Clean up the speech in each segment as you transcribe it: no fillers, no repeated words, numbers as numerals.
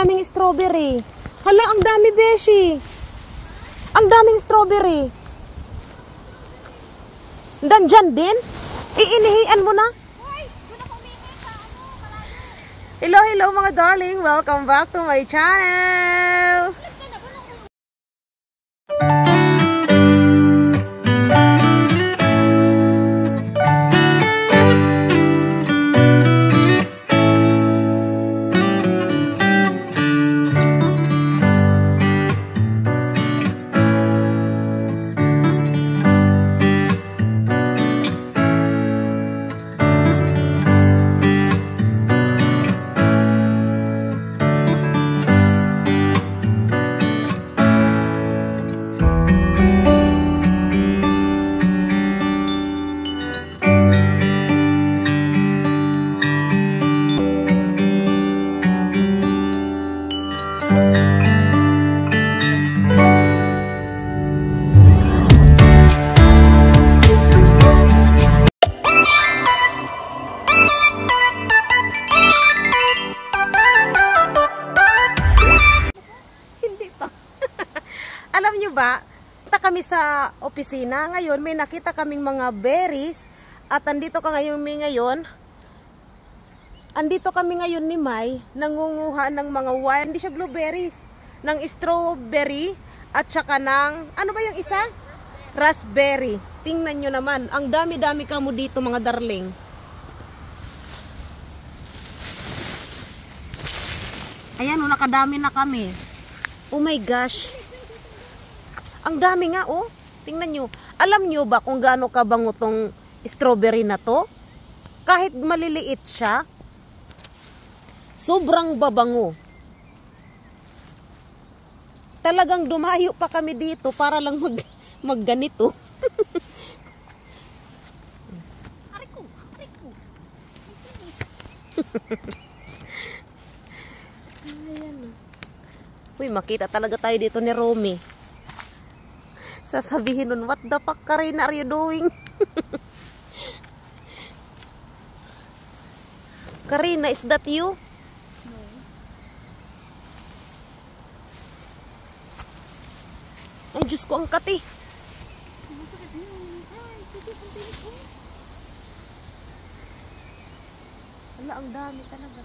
daming strawberry. Hala, ang dami, beshi. Ang daming strawberry. Dandyan din? Iinihian mo na? Hello, hello mga darling. Welcome back to my channel. Alam nyo ba, kita kami sa opisina. Ngayon, may nakita kaming mga berries. At andito kami ngayon ni May, nangunguha ng mga wild, hindi siya blueberries, ng strawberry at saka ng, ano ba yung isa? Raspberry. Tingnan nyo naman, ang dami-dami kamo dito mga darling. Ayan, nakadami na kami. Oh my gosh. Ang dami nga, oh. Tingnan nyo. Alam nyo ba kung gaano kabango tong strawberry na to? Kahit maliliit siya, sobrang babango. Talagang dumayo pa kami dito para lang magganito. Ariko. Ayan. Uy, makita talaga tayo dito ni Romy. Sasabihin nun, what the fuck, Karina, are you doing? Karina, is that you? No. Ay, Diyos ko, ang kati. Wala, ang dami talaga.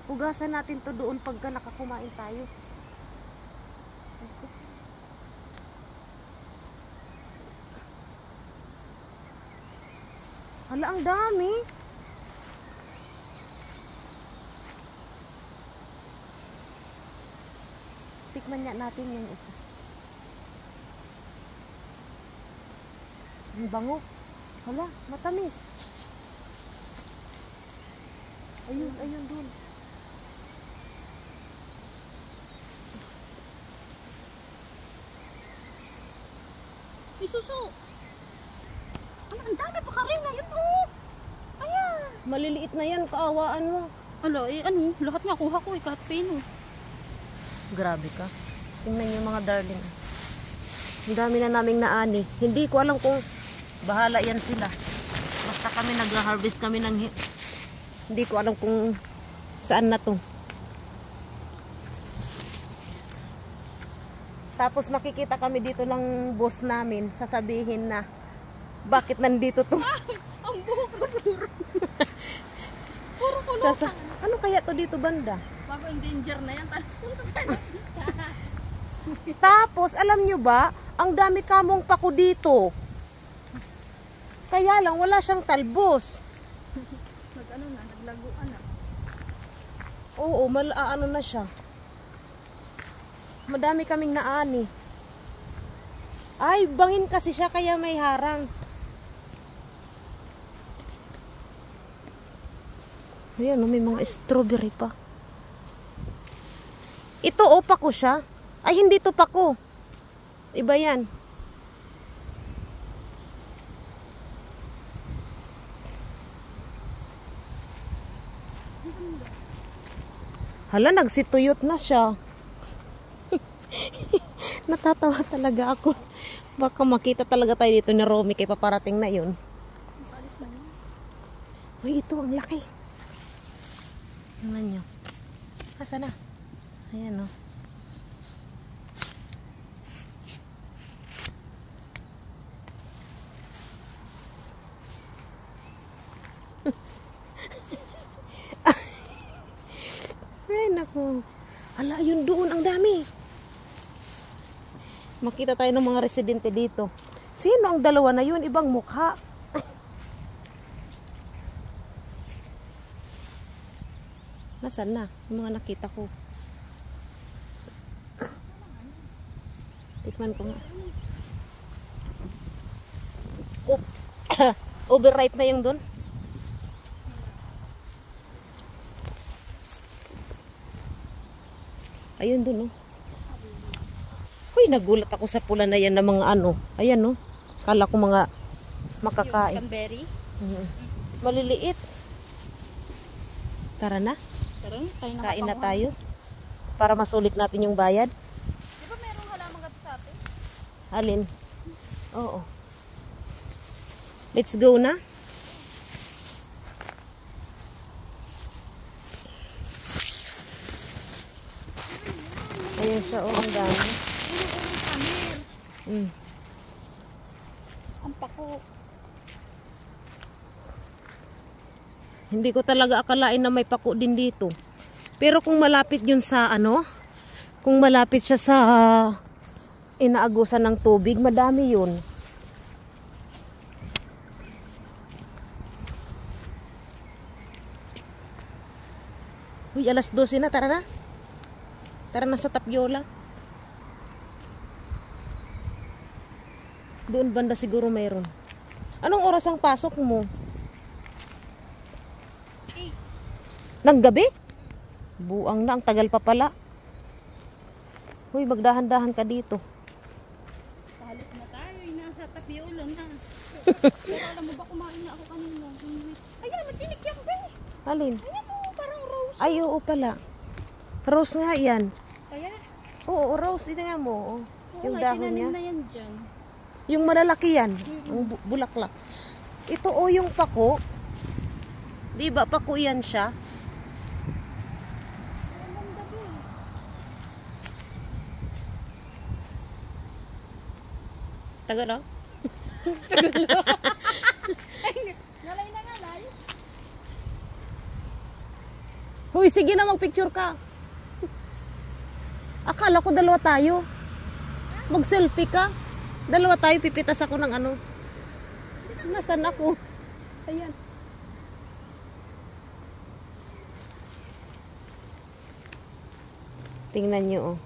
Hugasan natin to doon pagka nakakumain tayo. Hala, ang dami. Tikman niya natin yung isa. Ang bango. Hala, matamis. Ayun dun. May suso. Ang dami pa Karina, yun oh. Ayan. Maliliit na yan, kaawaan mo. Ala, lahat nga kuha ko kahit pino. Grabe ka. Tingnan niyo mga darling. Ang dami na naming naani. Hindi ko alam kung bahala yan sila. Basta kami nag-harvest kami ng hindi ko alam kung saan na to. Tapos makikita kami dito ng boss namin, sasabihin na bakit nandito to? Ang buhok ko puro kulo. Ano kaya to dito banda? Bago endanger na yan. Tapos alam nyo ba, ang dami kamong pako dito. Kaya lang wala siyang talbos. Naglaguan na. Oo, ano na siya. Madami kaming naani. Ay, bangin kasi siya kaya may harang. Ayan, may mga strawberry pa. Ito, pako siya. Ay, hindi to pako. Iba yan. Hala, nagsituyot na siya. Natatawa talaga ako. Baka makita talaga tayo dito ni Romy kay paparating na yun. Uy, ito ang laki. Tingnan nyo. Asa na? Ayan o. Ay, naku. Ala, yun doon. Ang dami. Makita tayo ng mga residente dito. Sino ang dalawa na yun? Ibang mukha. Nasaan na? Yung mga nakita ko. Tikman ko nga. Oh. Overripe na yung doon. Ayun doon, oh. Uy, nagulat ako sa pula na yan ng mga ano. Ayan, oh. Kala ko mga makakain. Yung berry. Maliliit. Tara na. Tara, tayo na Kain na tayo. Para masulit natin yung bayad. Di ba merong halaman gato sa atin? Alin? Oo. Let's go na. Ayan siya, oh, ang dami. Ang pako. Hindi ko talaga akalain na may pako din dito. Pero kung malapit yun sa ano, kung malapit siya sa inaagusan ng tubig, madami yun. Uy, alas 12 na, tara na. Tara na sa Tapiola. Doon banda siguro mayroon. Anong oras ang pasok mo? Nang gabi? Buang na, ang tagal pa pala. Uy, magdahan-dahan ka dito. Palit na tayo, nasa Tapiola na. Pero alam mo ba, kumain na ako kanina. Ayan, matinik yan, be. Alin? Ayan o, parang rose. Ay, oo pala. Rose nga yan. Kaya? Oo, rose. Ito nga mo. Oh. Yung dahon niya. na yan dyan. Yung malalaki yan. Ang bulaklak. Ito o yung pako. Di ba pako yan siya? Tagal, oh. Nalay na nga, lay. Huy, sige na, magpicture ka. Akala ko dalawa tayo. Mag-selfie ka. Dalawa tayo, pipitas ako ng ano. Nasaan ako? Ayan. Tingnan nyo, oh.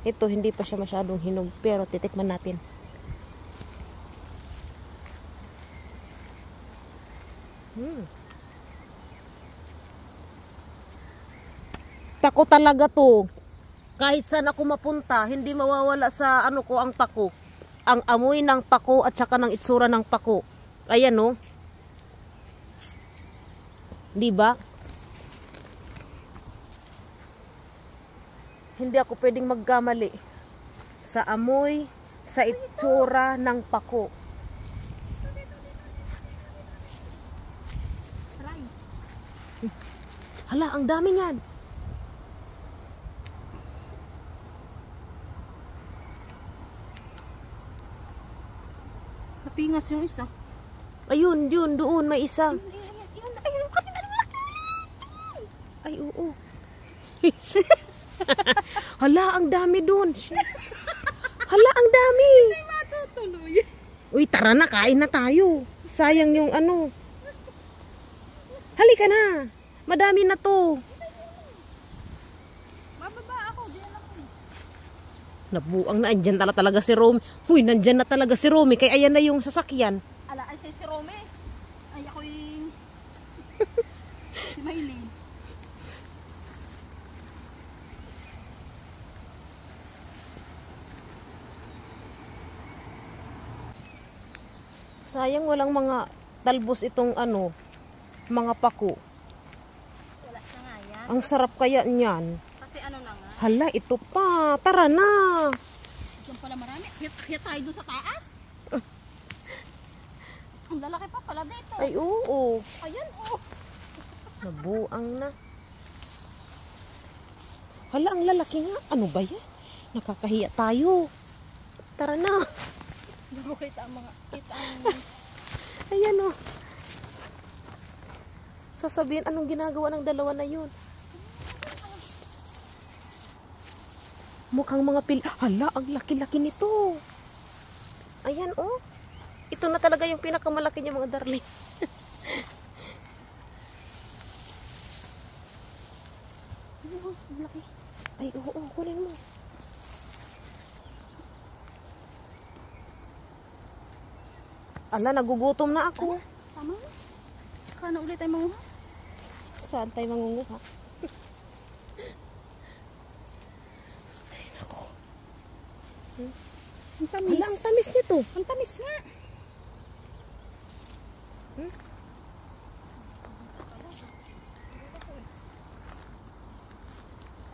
Ito, hindi pa siya masyadong hinog. Pero titikman natin. Pako talaga to. Kahit saan ako mapunta, hindi mawawala sa ano ko ang pako. Ang amoy ng pako at saka ng itsura ng pako. Ayan, oh. 'Di ba? Hindi ako pwedeng magkamali sa amoy, sa itsura ng pako. Try. Hala, ang dami niyan. Napingas yung isa. Ayun, yun, doon, may isa. Ay, oo. Hala, ang dami doon. Hala, ang dami. Hindi matutuloy. Uy, tara na, kain na tayo. Sayang yung ano. Halika na. Madami na to. Bababa ako, diyan ako. Nabuang na, andyan talaga si Romy. Huy, nandyan na talaga si Romy. Kaya ayan na yung sasakyan. Ala, ay siya si Rome. Ay ako yung... si Maylin. Sayang walang mga talbos itong ano, mga pako. Wala na nga yan. Ang sarap kaya niyan. Kasi ano na nga. Hala, ito pa. Tara na. Diyan pala marami. Akyat tayo doon sa taas. Ang lalaki pa pala dito. Ay, oo. Ayan, oh. Nabuang na. Hala, ang lalaki nga. Ano ba yan? Nakakahiya tayo. Tara na. Hindi ko kita ang mga, kita ang... Ayan o. Sasabihin, anong ginagawa ng dalawa na yun? Mukhang mga Hala, ang laki-laki nito. Ayan o. Ito na talaga yung pinakamalaki niya mga darling. Ang laki. Ay, oo, kunin mo. Ala, nagugutom na ako. Tama na. Kana ulit tayo manguha. Saan tayo mangunguha? Ay, nako. Ang tamis. Hala, ang tamis nito. Ang tamis nga.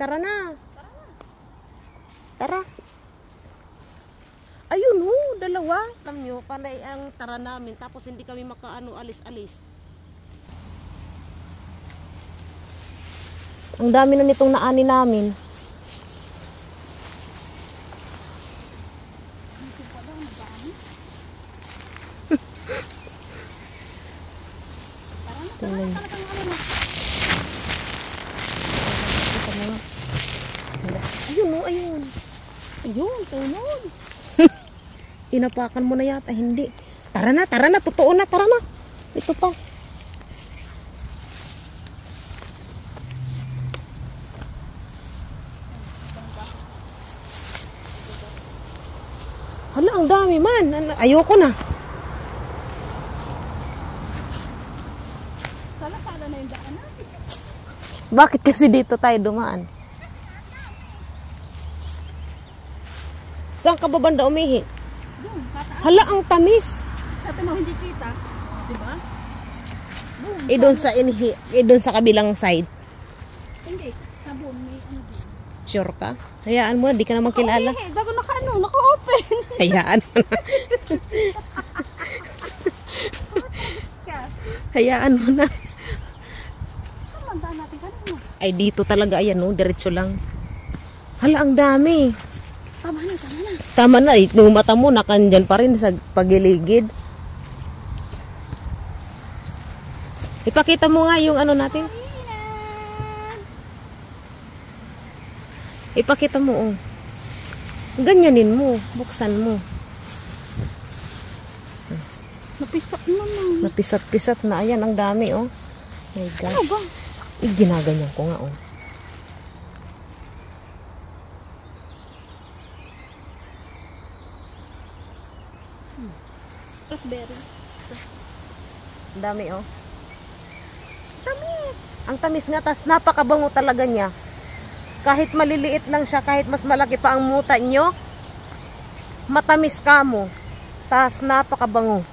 Tara na. Tara. Ayun ho, dalawa. Alam nyo, panay ang tara namin. Tapos hindi kami makaano, alis-alis. Ang dami na nitong naani namin. Tingnan. Ayun o, ayun. Ayun, tunod. Inapakan mo na yata, hindi. Tara na, totoo na, tara na. Ito pa. Hala, ang dami man. Ayoko na. Sala-sala na yung daan natin. Bakit kasi dito tayo dumaan? Saan ka ba banda umihi? Doon, tataas. Hala, ang tamis. Dati mo hindi kita. Diba? Doon. Doon sa inhi, doon sa kabilang side. Hindi. Sabon, may ano doon. Sure ka? Hayaan mo na, di ka naman kilala. Okay, bago naka-open. Hayaan mo na. Hayaan mo na. Saan lang daan natin kanina? Ay, dito talaga, ayan no, diretso lang. Hala, ang dami. Tama na, tama na. Tama na, yung mata mo, nakandyan pa rin sa pagiligid. Ipakita mo nga yung ano natin. Ipakita mo, oh. Ganyanin mo, buksan mo. Napisak naman. Napisat-pisat na, ayan, ang dami, oh. My God. Ano ba? Ginaganyan ko nga, oh. Raspberry. Ang dami, oh. Tamis. Ang tamis nga, tas napakabango talaga niya. Kahit maliliit lang siya, kahit mas malaki pa ang muta nyo, matamis ka mo. Tas napakabango.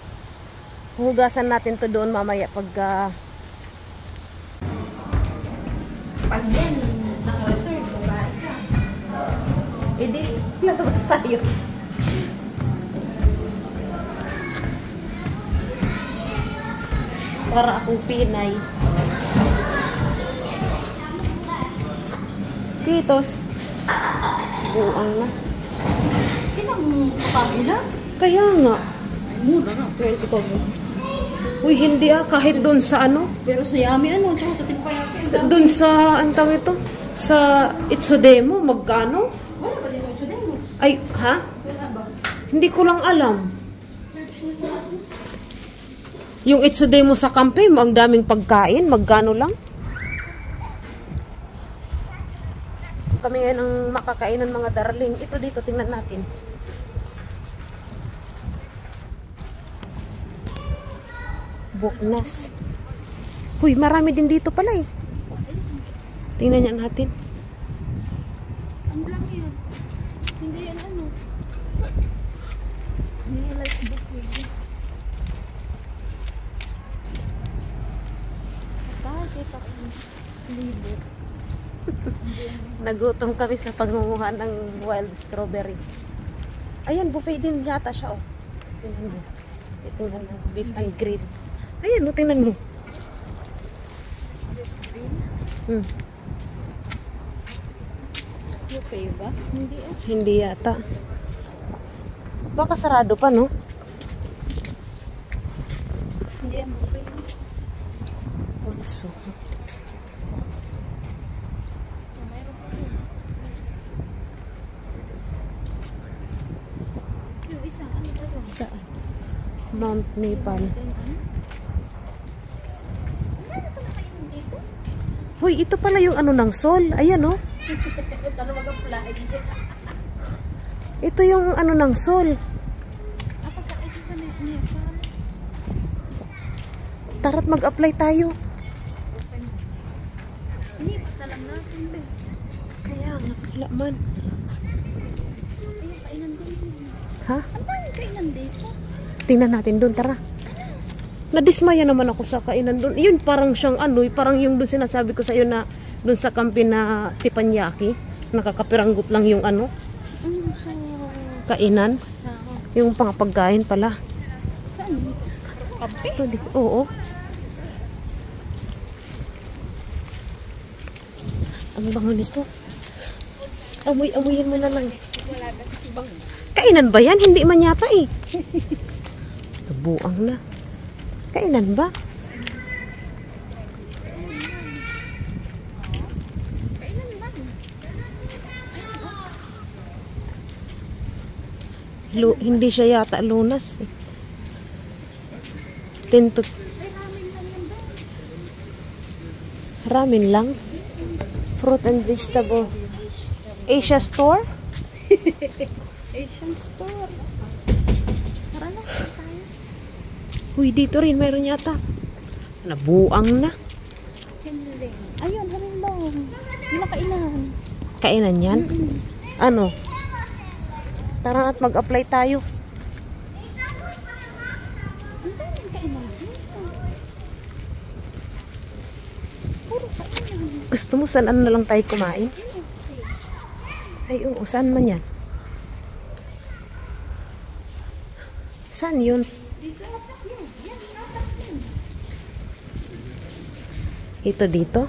Hugasan natin to doon mamaya pagka... Pag yan, naka-reserve, babae ka. Edi, lalabas tayo. Para akong Pinay. Kitos. Buang na. Kinang kapagula? Kaya nga. Mura nga, 20 ko mo. Uy, hindi kahit doon sa ano. Pero sa Yami, ano, tsaka sa Tigpayapi. Doon sa, ang tawag ito? Sa Itsudemo, magkano? Wala ba dito yung mo? Ay, ha? Wala ba? Hindi ko lang alam. Search mo natin. Yung Itsudemo sa Kampe, ang daming pagkain, magkano lang? Kami ngayon ang makakainan mga darling. Ito dito, tingnan natin. Buknas. Uy, marami din dito pala eh. Tingnan niya natin. Ano lang yun? Hindi yan ano. Hindi yan like book yun. Kita ko yung libo. Nagutom kami sa pangunguha ng wild strawberry. Ayan, buffet din yata siya, oh. Tingnan mo. Tingnan mo, beef and grill. Ayan, no, tingnan mo. Buffet ba? Hindi ah. Hindi yata. Baka sarado pa, no? Hindi ang buffet. Otso. Mayroon pa rin. Yung isa, ano ba yun? Saan? Mount Nepal. Ano pala kayo dito? Hoy, ito pala yung ano ng Sol. Ayan, oh. Paano mag-apply? Ito yung ano ng Sol. Ako pa ito sa Nepal. Tara't mag-apply tayo. Hindi, basta lang natin ba? Kaya, nakala man. Ayun, kainan dito. Ha? Ang daming kainan dito. Tingnan natin doon, tara. Nadismaya naman ako sa kainan doon. Yun, parang siyang ano, parang yung doon sinasabi ko sa iyo na doon sa kampi na Teppanyaki. Nakakapiranggot lang yung ano, Sa... kainan. Sa... Yung pangapagkain pala. Saan? Kape? Ito, oo. Ang bango nito. Amoy-amoyin mo na lang. Wala ba si Bang? Kainan ba yan? Hindi man yata eh. Nabuang na. Kainan ba? Kainan ba? Hindi siya yata lunas eh. Tinto. Ay, ramen lang yan ba? Ramen lang. Fruit and vegetable. Asia store? Asian store. Tara na, tayo. Huy, dito rin mayroon yata. Nabuang na. Hindi. Ayun, harin lang. Yung nakainan. Kainan yan? Ano? Tara at mag-apply tayo. Ang daming kainan dito. Puro kainan. Gusto mo saan ano na lang tayo kumain? Ay, oo. Saan man yan? Saan yun? Dito natak yun. Yan, natak yun. Ito dito?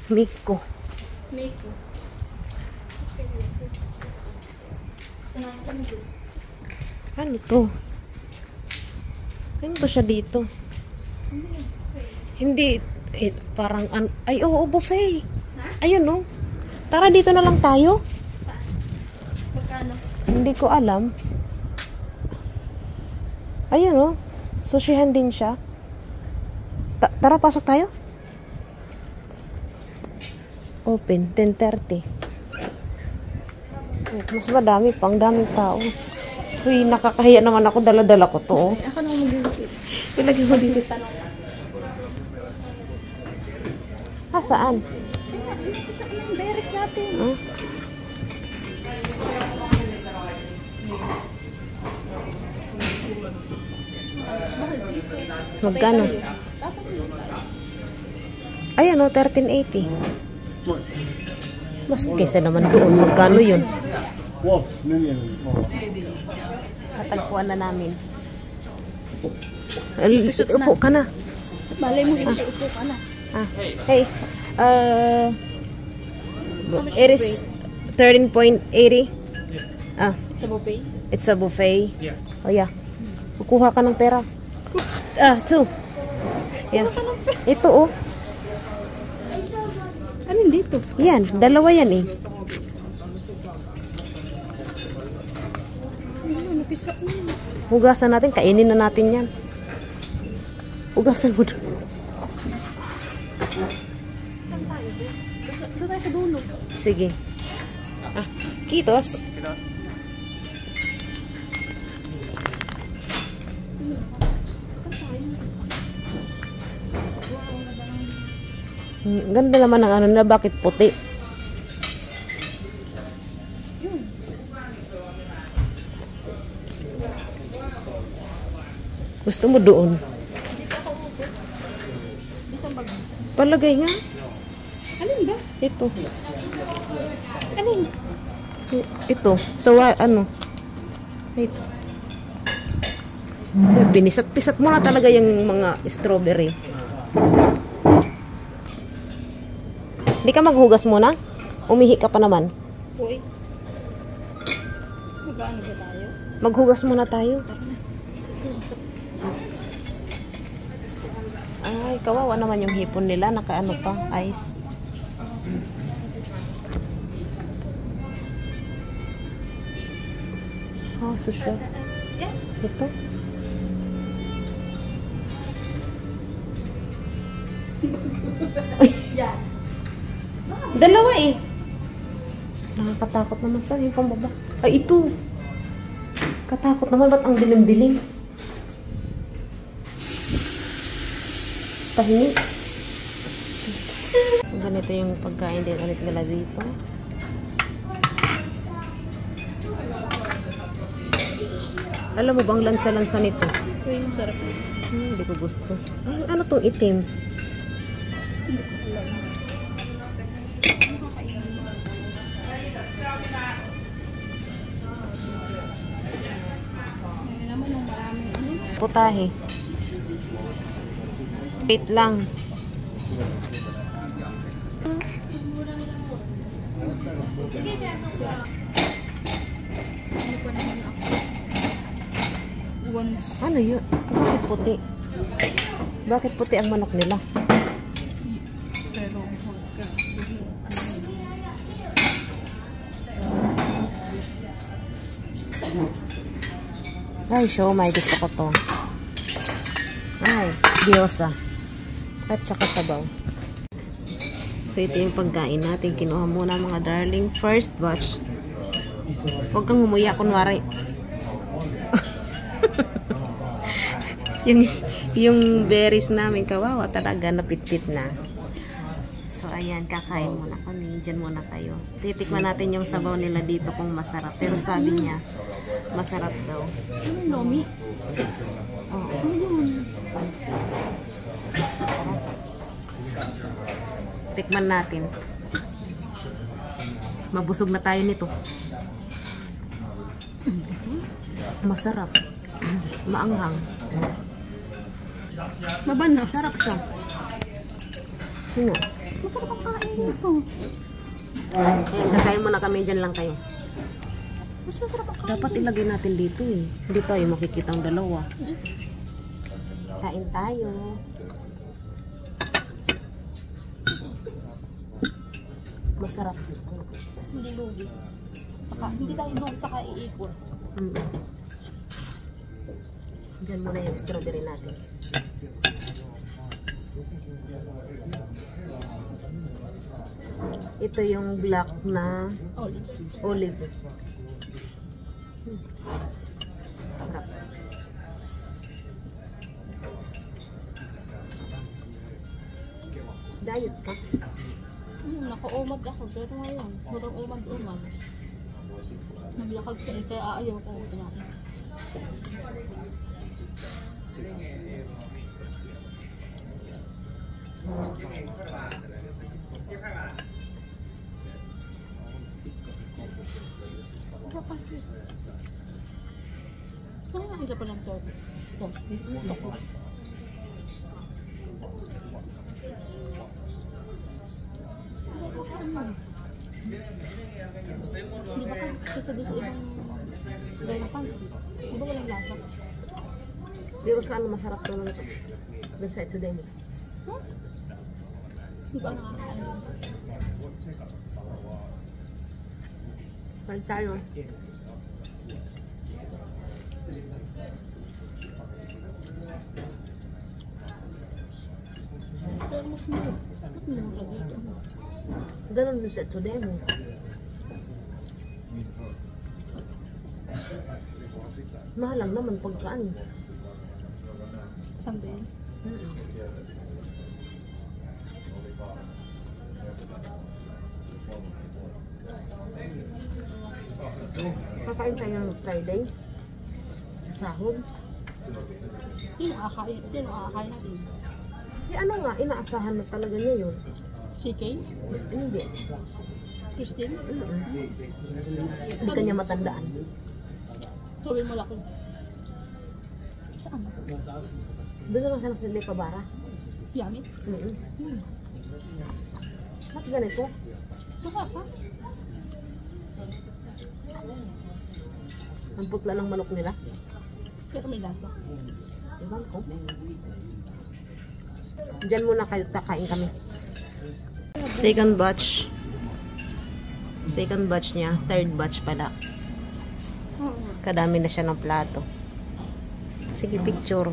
Miko. Miko. Ano to? Ano to siya dito? Hindi. Parang, ay, oo, buffet. Ayun, no? Tara, dito na lang tayo. Saan? Magkano? Hindi ko alam. Ayun, no? Sushihan din siya. Tara, pasok tayo. Open, 10:30. Mas madami pang daming tao. Uy, nakakahiya naman ako. Dala-dala ko to. Oh. Ako naman mag-ilipit. Ilagay mo dito sa... saan? Isa yung berries natin. Huh? Magkano? Ayan o, 1380. Mas kesa naman doon. Magkano yun? Natagpuan na namin. Upo ka na. Malay mo, hindi upo ka na. Hey. It is 13.80. It's a buffet. It's a buffet. Oh yeah. Kukuha ka ng pera. 2. Yeah. Ito oh. Ano dito? Yan, dalawa yan eh. Ano, napisa ko yun. Hugasan natin, kainin na natin yan. Hugasan mo doon. Saan tayo? Doon tayo sa dulo. Sige. Kitos. Ganda naman ng ano na, bakit puti? Gusto mo doon? Palagay nga. Alin ba? Ito. Alin? Ito. Sa ano? Ito. Pinisat-pisat mo na talaga yung mga strawberry. Di ka maghugas muna? Umihi ka pa naman. Uy. Magano ba tayo? Maghugas muna tayo. Ay, kawawa naman yung hipon nila. Nakaano pa, ice. Oh, susya. Yeah. Ito. Yan. Dalawa eh. Nakakatakot naman sa yung pambaba. Ay, ito. Katakot naman. Ba't ang dilim-dilim? Pahingi. So, ganito yung pagkain din ulit nila dito. Alam mo bang lansa-lansa nito? Uy, masarap yun. Hindi ko gusto. Ay, ano tong itim? Hindi ko alam. Ngayon naman ang maraming ano. Putahe. Wait lang. Ano pa naman ako? Once. Ano yun? Bakit puti? Bakit puti ang manok nila? Pero huwag ka. Ay, siomay. Gusto ko to. Ay, diyosa. At saka sabaw. So, ito yung pagkain natin. Kinuha muna mga darling. First batch. Huwag kang humuya, kunwari. yung berries namin, kawawa talaga, napitpit na. So, ayan, kakain muna kami. Diyan muna kayo. Titikman natin yung sabaw nila dito kung masarap. Pero sabi niya, masarap daw. Ano lomi? Oo. Ano yun? Tikman natin. Mabusog na tayo nito. Masarap. Maanghang. Mabanas. Sarap siya. Sino? Masarap ang kain nito. Ayan, kakain muna kami. Dyan lang kayo. Mas masarap ang kain. Dapat ilagay natin dito eh. Hindi tayo makikita ang dalawa. Kain tayo. Masarap. Hindi lugi. Saka, hindi tayo lugi saka iikot. Diyan muna yung strawberry natin. Ito yung black na olive. Sarap. Diet ka? Naka-umad ako, pero ngayon, walang umad-umad. Naglakad ka kaya ayaw ko. Kinain. Saan nakita pa ng toast? Hindi ba kasi sa doon sa ibang ibang pansit? Di ba walang lasa? Pero saan masarap naman ito? Doon sa ito din. Di ba nakakain? Balik tayo. Pero mas mura. Ba't mura dito? Ganun doon sa ito din. Mahal lang naman pagkaan. Sandal. Kakain tayo ng Friday. Sahod. Sino kakain? Sino kakain natin? Si ano nga, inaasahan na talaga niya yun. CK? Hindi. Christine? Hindi kanya matandaan. Sabi malaki. Saan? Doon na lang siya sa Lepabara. Yummy? Ba't ganito? Suka pa. Ang putla ng manok nila. Pero may lasa. Ewan ko. Diyan muna kayo, kakain kami. Second batch. Second batch niya. Third batch pala. Oo. Kadami na siya ng plato. Sige, picture.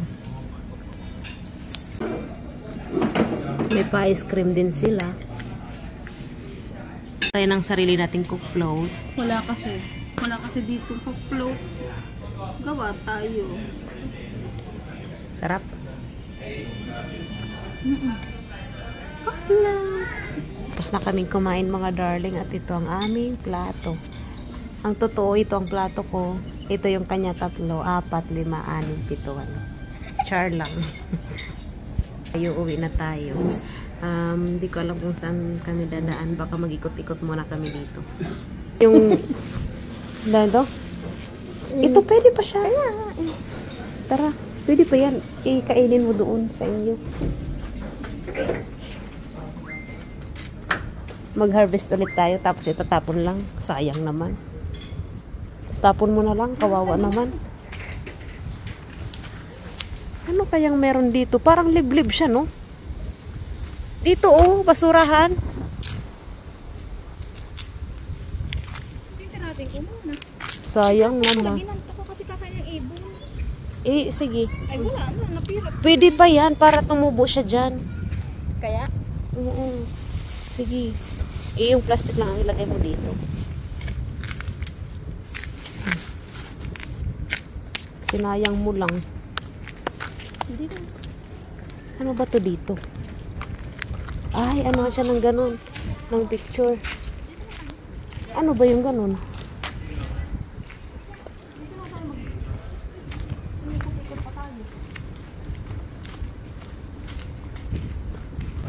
May pa-ice cream din sila. Tayo ng sarili nating cook float. Wala kasi. Wala kasi dito cook float. Gawa tayo. Sarap. Tapos na kaming kumain mga darling at ito ang aming plato. Ang totoo, ito ang plato ko. Ito yung kanya 3, 4, 5, 6, 7. Char lang. Tayo, uwi na tayo. Hindi ko alam kung saan kami dadaan. Baka mag-ikot-ikot muna kami dito. Yung dado? Ito pwede pa siya. Tara, pwede pa yan. Ikainin mo doon sa inyo. Mag-harvest ulit tayo tapos itatapon lang. Sayang naman. Tapon mo na lang, kawawa naman. Ano kayang meron dito? Parang liblib siya, no? Dito, oh, basurahan. Titirating ko muna. Sayang naman. Ginanto ko kasi kakain ng ibon. Eh, sige. Ay wala na, napirap. Pwede pa yan para tumubo siya dyan. Kaya? Oo. Sige. Eh, yung plastic lang ang ilagay mo dito. Sinayang mo lang. Hindi na. Ano ba to dito? Ay, ano siya ng ganun? Ng picture. Ano ba yung ganun?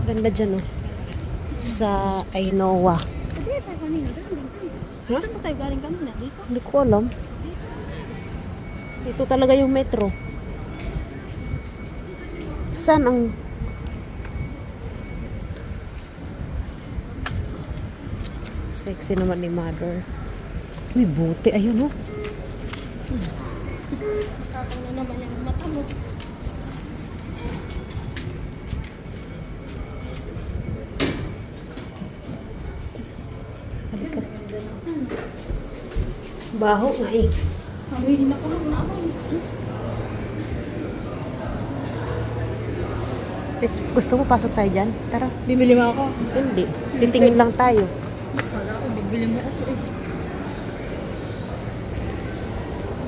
Ganda dyan, oh. Sa Ainoa. Pwede tayo kanina. Galing. Ha? Saan ba tayo galing kanina? Dito? Hindi ko alam. Ito talaga yung metro. Saan ang... Sexy naman ni mother. Uy, buti. Ayun, oh. Tapang na naman yung mata mo. Halika. Baho nga eh. Amoy na ko na ako. Gusto mo pasok tayo dyan? Tara. Bibili mo ako? Hindi. Titingin lang tayo. Wala ako, bibili mo ako eh.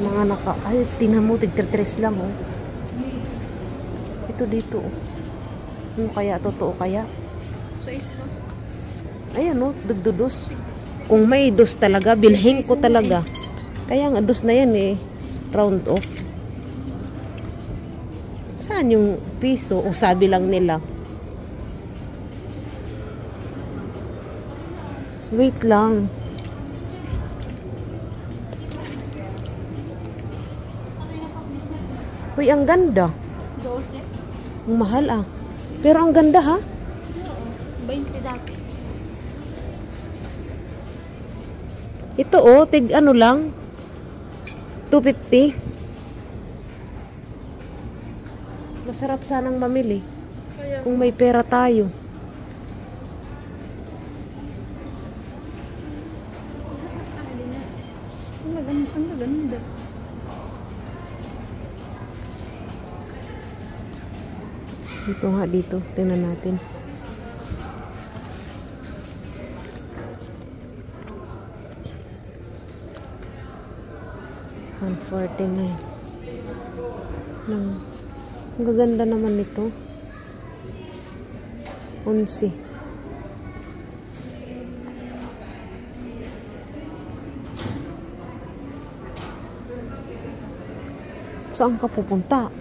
Mga naka... Ay, tingnan mo. Tig-3 lang, oh. Ito dito, oh. Ano kaya? Totoo kaya? So isa. Ayan, oh. Dugdudos. Kung may dos talaga, bilhin ko talaga. Kaya nga, dos na yan, eh. Round off. Saan yung piso? O sabi lang nila. Wait lang. Uy, ang ganda. 12? Ang mahal, ah. Pero ang ganda, ha? Oo. 20 dati. Ito, oh. Tig ano lang. 250. Masarap sanang mamili. Kaya, Kung may pera tayo. ang gaganda. Ang gaganda. Dito nga, dito. Tingnan natin. $149. Ang gaganda naman nito. 11. Saan ka pupunta?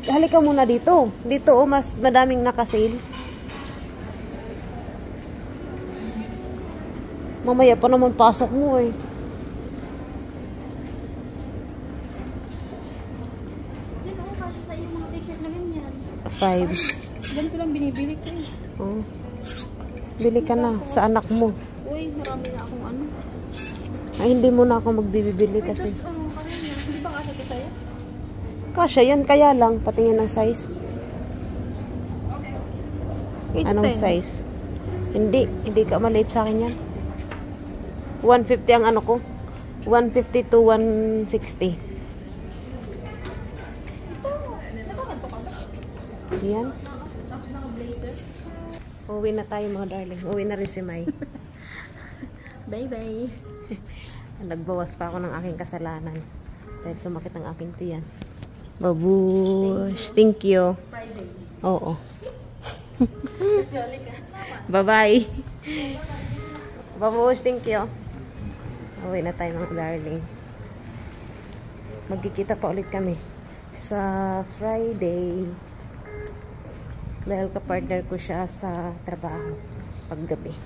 Halika muna dito. Dito, oh, mas madaming nakasale. Mamaya pa naman pasok mo, eh. Yan ako, kasi sa iyo mga t-shirt na ganyan. 5. Ganito lang binibili ko eh. Oh. Bili ka na sa anak mo. Uy, marami na akong ano. Ay, hindi mo na ako magbibili Ay, kasi. tapos, kanina. Hindi ba kasi ito sa'yo? Kasya yan, kaya lang. Patingin ng size. Anong 810. size? Hindi ka maliit sa akin yan. 150 ang ano ko. 150 to 160. Nakakanto ka ba? Yan. Tapos naka-blazer. Uwi na tayo mga darling. Uwi na rin si Mai. Bye-bye. Nagbawas pa ako ng aking kasalanan. Dahil sumakit ang aking tiyan. Babush. Thank you. Friday. Oo. Kasali ka. Bye-bye. Babush. Thank you. Uwi na tayo mga darling. Magkikita pa ulit kami sa Friday. Dahil kapartner ko siya sa trabaho paggabi.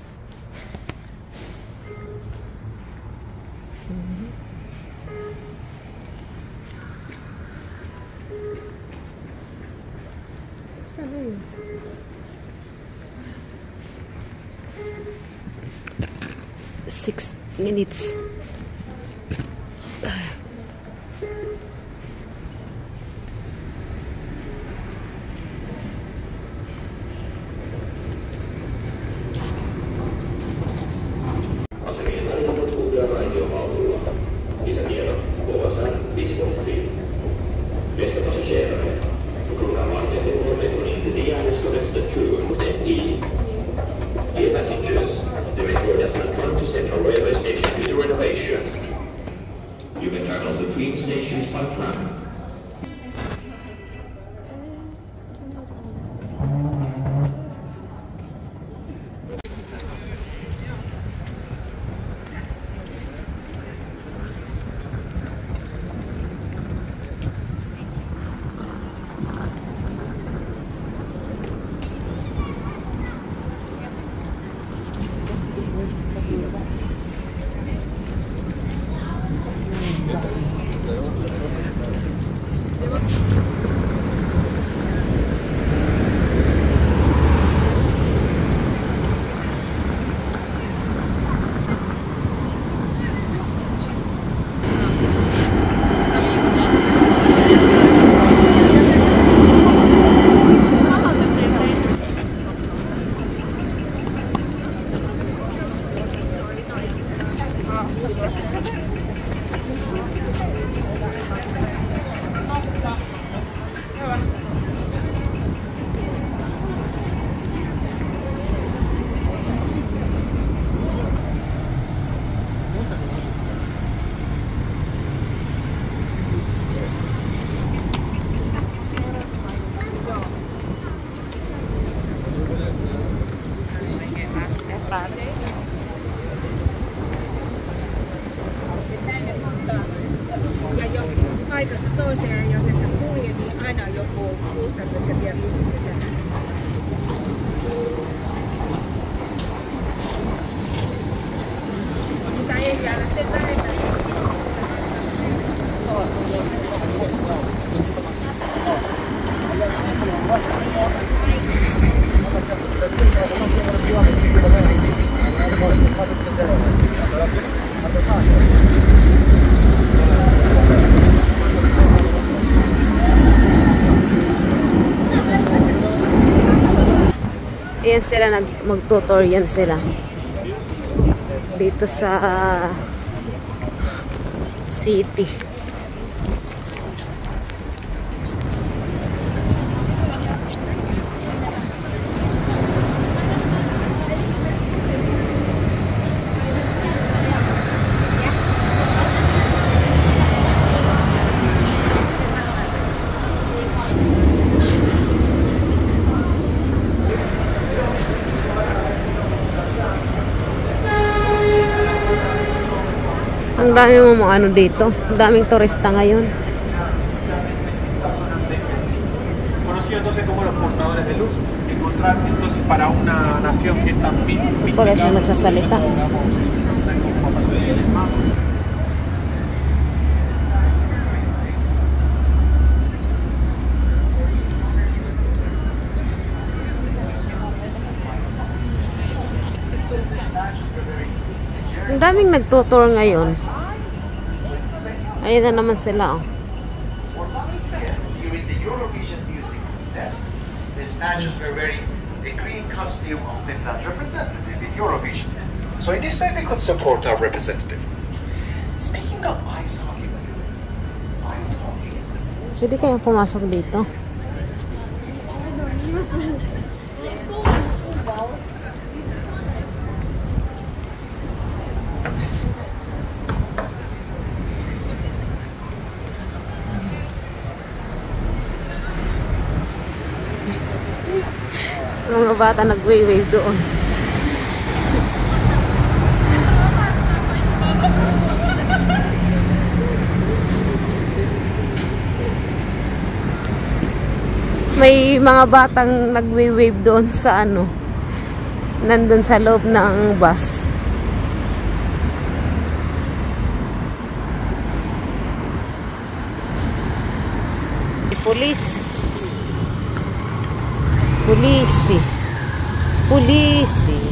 Saan yun? 6 minutes. Dear passengers, the metro does not come to Central Railway Station due to renovation. You can travel between stations by tram. Ja jos paikasta toiseen, jos et sä kulje, niin aina on joku uutta, jotka vie lisää sitä. Mutta ei jäädä sen vähemmän. Ayan sila, mag-tutor yan sila. Dito sa city. Ang dami mo mga ano dito. Ang daming turista ngayon. Conocido entonces como los portadores de luz. Encontrar entonces para una nación que es tan Por eso nagsasalita. Madaming nagtutour ngayon. Ayun na naman sila, oh. For last year, during the Eurovision Music Contest, the snatchers were wearing the green costume of Finland's representative in Eurovision. So in this way, they could support our representative. Speaking of ice hockey, ice hockey is the Pwede kayang pumasok dito. Mga bata nag-wave doon. May mga batang nag-wave doon sa ano, nandun sa loob ng bus. Polisi.